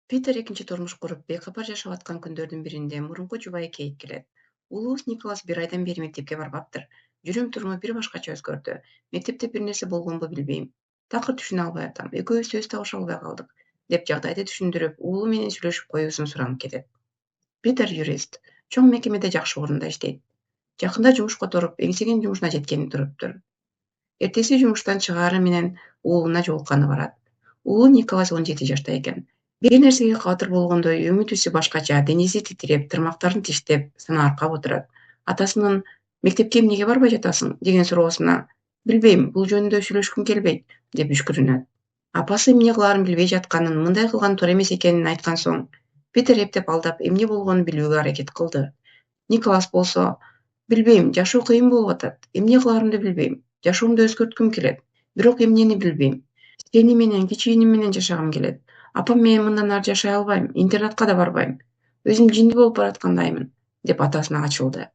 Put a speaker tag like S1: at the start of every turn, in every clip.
S1: Питер экинчи турмуш куруп, бейкапар жашап аткан күндөрдүн биринде мурунку жубайы Кейт келет. Уулубуз Николас 1 айдан бери мектепке барбаптыр. Жүрүм-туруму бир башкача өзгөрдү. Мектепте бир нерсе болгонбу билбейм. Такыр түшүнө албай атам. Экөөбүз сөз табыша албай калдык, деп жагдайды түшүндүрүп, уулу менен сүйлөшүп коюусун суранып кетет. Питер юрист. Чоң мекемеде жакшы орунда иштейт. Жакында жумушка туруп, эңсеген жумушуна жеткени туруптур. Эртеси жумуштан чыгаары менен уулуна жолукканы барат. Уулу Николас 17 жашта экен. Бир нерсеге кадыр болгондой өңү түсү башкача, денеси титиреп, тырмактарын тиштеп, санааркап отурат. Атасынын «Мектепке эмнеге барбай жатасың?» деген суроосуна «Билбейм, бул жөнүндө сүйлөшкүм келбейт» деп үшкүрүнөт. Апасы эмне кылаарын билбей жатканын, мындай кылган туура эмес экенин айткан соң, Питер эптеп алдап эмне болгонун билүүгө аракет кылды. Николас болсо «Билбейм, жашоо кыйын болуп атат. Эмне кылаарымды билбейм. Жашоомду өзгөрткүм келет. Бирок эмнени билбейм. Сени менен, кичииним менен жашагым келет. Апам менен мындан ары жашай албайм. Интернатка да барбайм. Өзүм жинди болуп бараткандаймын», деп атасына ачылды.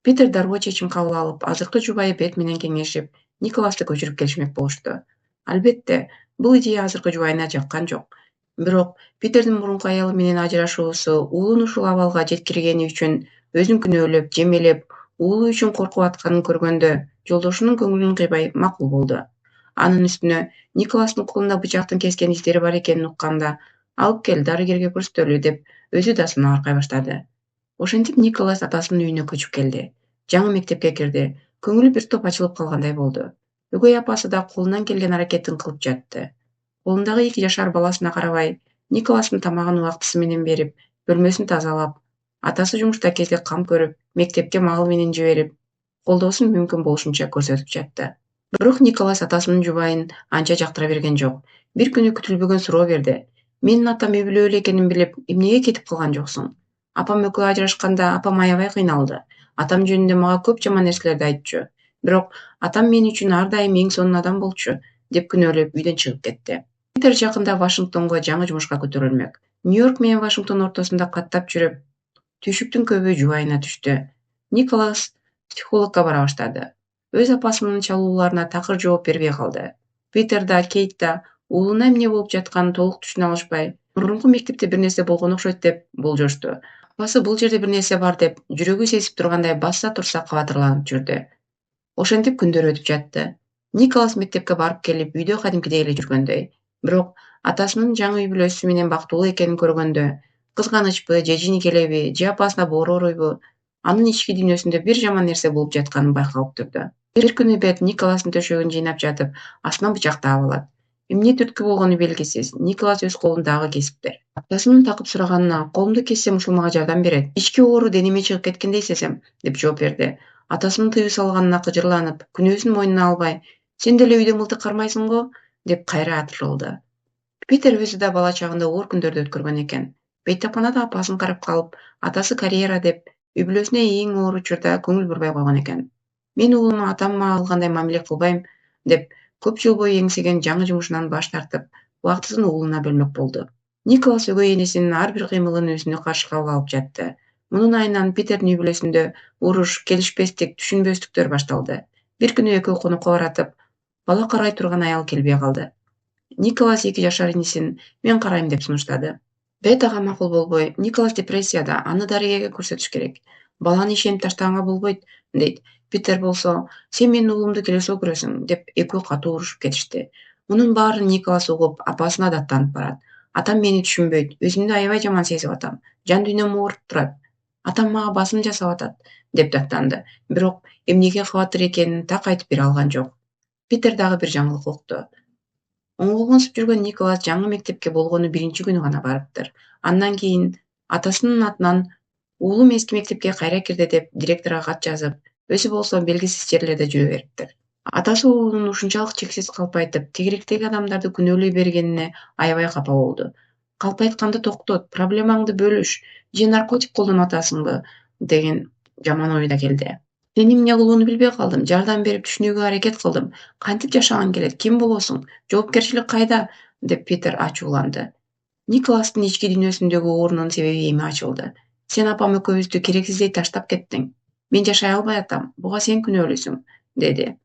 S1: Питер дароо чечим кабыл алып, азыркы жубайы Бет менен кеңешип, Николасты көчүрүп келишмек болушту. Албетте, бул идея азыркы жубайына жаккан жок. Бирок Питердин мурунку аялы менен ажырашуусу уулун ушул абалга жеткиргени үчүн өзүн күнөөлөп, жемелеп, уулу үчүн коркуп атканын көргөндө, жолдошунун көңүлүн кыйбай макул болду. Анын үстүнө Николастын колунда бычактын кескен издери бар экенин укканда, алып кел, дарыгерге көрсөтөлү, деп өзү да сынааркай баштады. Ошентип Николас атасынын үйүнө көчүп келди. Жаңы мектепке кирди. Көңүлү бир топ ачылып калгандай болду. Өгөй апасы да колунан келген аракетин кылып жатты. Колундагы 2 жашар баласына карабай, Николастын тамагын убактысы менен берип, бөлмөсүн тазалап, атасы жумушта кезде кам көрүп, мектепке магыл менен жиберип, колдоосун мүмкүн болушунча көрсөтүп жатты. Бирок Николас атасынын жубайын анча жактыра берген жок. Бир күнү күтүлбөгөн суроо берди. «Менин атам үй бүлөлүү экенин билип, эмнеге кетип калган жоксуң? Апам экөө ажырашканда апам аябай кыйналды. Атам жөнүндө мага көп жаман нерселерди айтчу. Бирок атам мен үчүн ар дайым эң сонун адам болчу», деп күнөөлөп үйдөн чыгып кетти. Питер жакында Вашингтонго жаңы жумушка көтөрүлмөк. Нью-Йорк менен Вашингтон ортосунда каттап жүрүп, түйшүктүн көбү жубайына түштү. Николас психологко бара баштады. Өз апасынын чалууларына такыр жооп бербей калды. Питер да, Кейт да уулуна эмне болуп жатканын толук түшүнө алышпай, мурунку мектепте бир нерсе болгон окшойт деп болжошту. Апасы бул жерде бир нерсе бар деп жүрөгү сезип тургандай баса турса кабатырланып жүрдү. Ошентип күндөр өтүп жатты. Николас мектепке барып келип, үйдө кадимкидей эле жүргөндөй. Бирок атасынын жаңы үй бүлөсү менен бактылуу экенин көргөндө, кызганычпы, же жини келеби, же апасына борооруйбу, анын ички дүйнөсүндө бир жаман нерсе болуп жатканын байкалып турду. Бир күнү Бет Николастын төшөгүн жыйнап жатып, астынан бычак таап алат. Эмне түрткү болгону белгисиз. Николас өз колундагы кесиптер. Атасынын такып сураганына «Колумду кессем ушул мага жардам берет. Ички оору денеме чыгып кеткендей сезем», деп жооп берди. Атасынын тыюу салганына кыжырланып, күнөөсүн мойнуна албай, «Сен деле үйдө мылтык кармайсың го?» деп кайра атырылды. Питер өзү да бала чагында оор күндөрдү өткөргөн экен. Бейтапканада апасын карап калып, атасы карьера деп, үй бүлөсүнө эң оор учурда көңүл бурбай койгон экен. «Мен уулума атам мага кылгандай мамиле кылбайм», деп көп жыл бою эңсеген жаңы жумушунан баш тартып, убактысын уулуна бөлмөк болду. Николас өгөй энесинин ар бир кыймылын өзүнө каршы кабыл алып жатты. Мунун айынан Питердин үй бүлөсүндө уруш, келишпестик, түшүнбөстүктөр башталды. Бир күнү экөө конокко баратып, бала карай турган аял келбей калды. Николас 2 жашар инисин «Мен карайм» деп сунуштады. Бет ага макул болбой, «Николас депрессияда, аны дарыгерге көрсөтүш керек. Баланы ишенип таштаганга болбойт», дейт. Питер болсо «Сен менин уулумду келесоо көрөсүң», деп экөө катуу урушуп кетишти. Мунун баарын Николас угуп, апасына даттанып барат. «Атам мени түшүнбөйт, өзүмдү аябай жаман сезип атам. Жан дүйнөм ооруп турат. Атам мага басым жасап атат», деп даттанды. Бирок эмнеге кылыптыр экенин так айтып бере алган жок. Питер дагы бир жаңылык укту. Оңолгонсуп жүргөн Николас жаңы мектепке болгону биринчи күнү гана барыптыр. Андан кийин атасынын атынан «Уулум эски мектепке кайра кирди» деп директорго кат жазып, өзү болсо белгисиз жерлерде жүрө бериптир. Атасы уулунун ушунчалык чексиз калпайтып, тегеректеги адамдарды күнөөлөй бергенине аябай капа болду. «Калпайтканды токтот, проблемаңды бөлүш, же наркотик колдонуп атасыңбы?» деген жаман ой да келди. «Сен эмне кылууну билбей калдым, жардам берип түшүнүүгө аракет кылдым. Кантип жашагың келет, ким болосуң, жоопкерчилик кайда?» деп Питер ачууланды. Николастын ички дүйнөсүндөгү оорунун себеби эми ачылды. «Сен апам экөөбүздү керексиздей таштап кеттиң. Мен жашай албай атам, буга сен күнөөлүүсүң», деди.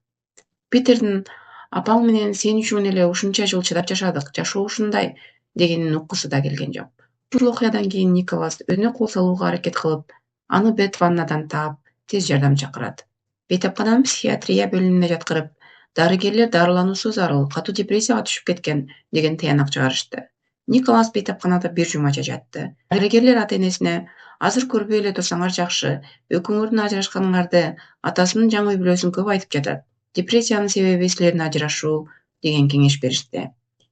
S1: Питердин «Апаң менен сен үчүн эле ушунча жыл чыдап жашадык, жашоо ушундай», дегенин уккусу да келген жок. Ушул окуядан кийин Николас өзүнө кол салууга аракет кылып, аны бет ваннадан таап, тез жардам чакырат. Бейтапкананын психиатрия бөлүмүнө жаткырып, дарыгерлер дарылануусу зарыл, катуу депрессияга түшүп кеткен деген тыянак чыгарышты. Николас бейтапканада 1 жумача жатты. Дарыгерлер ата-энесине азыр көрбөй эле турсаңар жакшы, экөөңөрдүн ажырашканыңарды атасынын жаңы үй-бүлөсүн көп айтып жатат. Депрессиянын себеби силердин ажырашуу деген кеңеш беришти.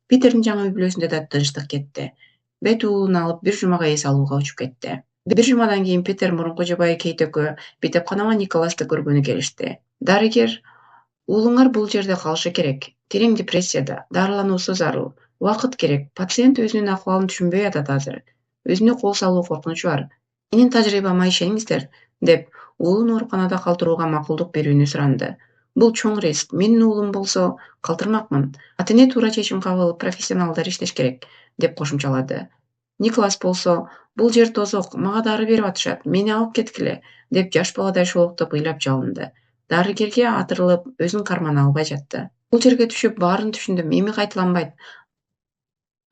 S1: Питердин жаңы үй-бүлөсүндө да тынчтык кетти. Бет уулун алып 1 жумага эс алууга учуп кетти. 1 жумадан кийин Питер мурунку жубайы Кейт экөө бейтапканага Николасты көргөнү келишти. Дарыгер: "Уулуңар бул жерде калышы керек. Терең депрессияда, дарылануусу зарыл. Убакыт керек. Пациент өзүнүн акыбалын түшүнбөй атат азыр. Өзүнө кол салуу коркунучу бар. Менин тажрыйбама ишениңиздер", деп уулун ооруканада калтырууга макулдук берүүнү суранды. "Бул чоң риск. Менин уулум болсо калтырмакмын. Ата-эне туура чечим кабыл алып, профессионалдар иштеш керек", деп кошумчалады. Николас болсо: "Бул жер тозок, мага дары берип атышат, мени алып кеткиле", деп жаш баладай шоолуктоп ыйлап жалынды. Дарыгерге атырылып, өзүн кармана албай жатты. "Бул жерге түшүп, баарын түшүндүм. Эми кайталанбайт.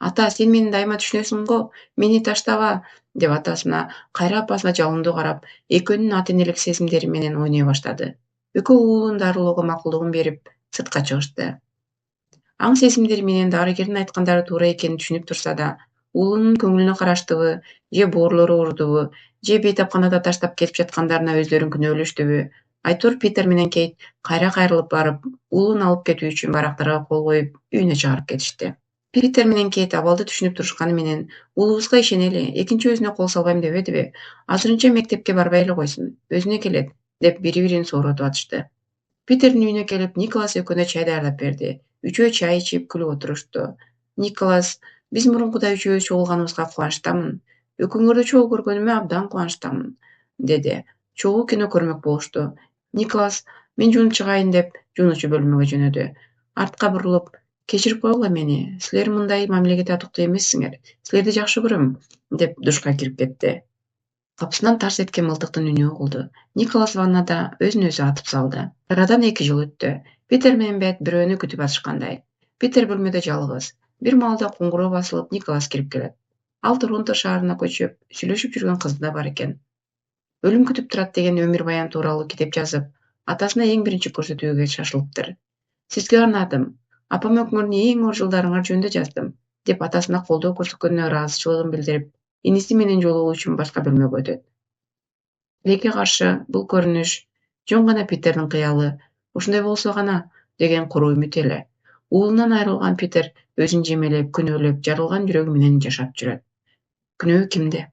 S1: Ата, сен мени дайыма түшүнөсүң го, мени таштаба", деп атасына, кайра апасына жалындуу карап, экөөнүн ата-энелик сезимдери менен ойной баштады. Экөө уулун дарылоого макулдугун берип, сыртка чыгышты. Аң сезимдери менен дарыгердин айткандары туура экенин түшүнүп турса да, уулунун көңүлүнө караштыбы, же боорлору урдубу, же бейтапканада таштап кетип жаткандарына өзлөрүн күнөөлөштүбү? Айтор Питер менен Кейт кайра кайрылып барып, уулун алып кетүү үчүн барактарга кол коюп, үйүнө чыгарып кетишти. Питер менен Кейт абалды түшүнүп турушканы менен: "Уулубузга ишенели, экинчи өзүнө кол салбайм дебедиби? Азырынча мектепке барбай эле койсун, өзүнө келет", деп бири-бирин сооротуп атышты. Питердин үйүнө келип, Николас экөөнө чай даярдап берди. Үчөө чай ичип, күлүп отурушту. Николас: "Биз мурункудай үчөөбүз чогулганыбызга кубанычтамын. Экөөңөрдү чогуу көргөнүмө абдан кубанычтамын", деди. Чогуу кино көрмөк болушту. Николас: "Мен жуунуп чыгайын", деп жуунуучу бөлмөгө жөнөдү. Артка бурулуп: "Кечирип койгула мени. Силер мындай мамилеге татыктуу эмессиңер. Силерди жакшы көрөм", деп душка кирип кетти. Капысынан тарс эткен мылтыктын үнү угулду. Николас ваннада өзүн өзү атып салды. Арадан 2 жыл өттү. Питер менен Бет бирөөнү күтүп атышкандай. Питер бөлмөдө жалгыз. Бир маалда коңгуроо басылып, Николас кирип келет. Ал Торонто шаарына көчүп, сүйлөшүп жүргөн кызы да бар экен. Өлүм күтүп турат деген өмүр баян тууралуу китеп жазып, атасына эң биринчи көрсөтүүгө шашылыптыр. "Сизге арнадым. Апам өкмөрдүн эң оор жылдарыңар жөнүндө жаздым", деп атасына колдоо көрсөткөнүнө ыраазычылыгын билдирип, иниси менен жолугуу үчүн башка бөлмөгө өтөт. Тилекке каршы, бул көрүнүш жөн гана Питердин кыялы, ушундай болсо гана деген куру үмүт эле. Уулунан айрылган Питер өзүн жемелеп, күнөөлөп, жарылган жүрөгү менен жашап жүрөт. Күнөө кимде?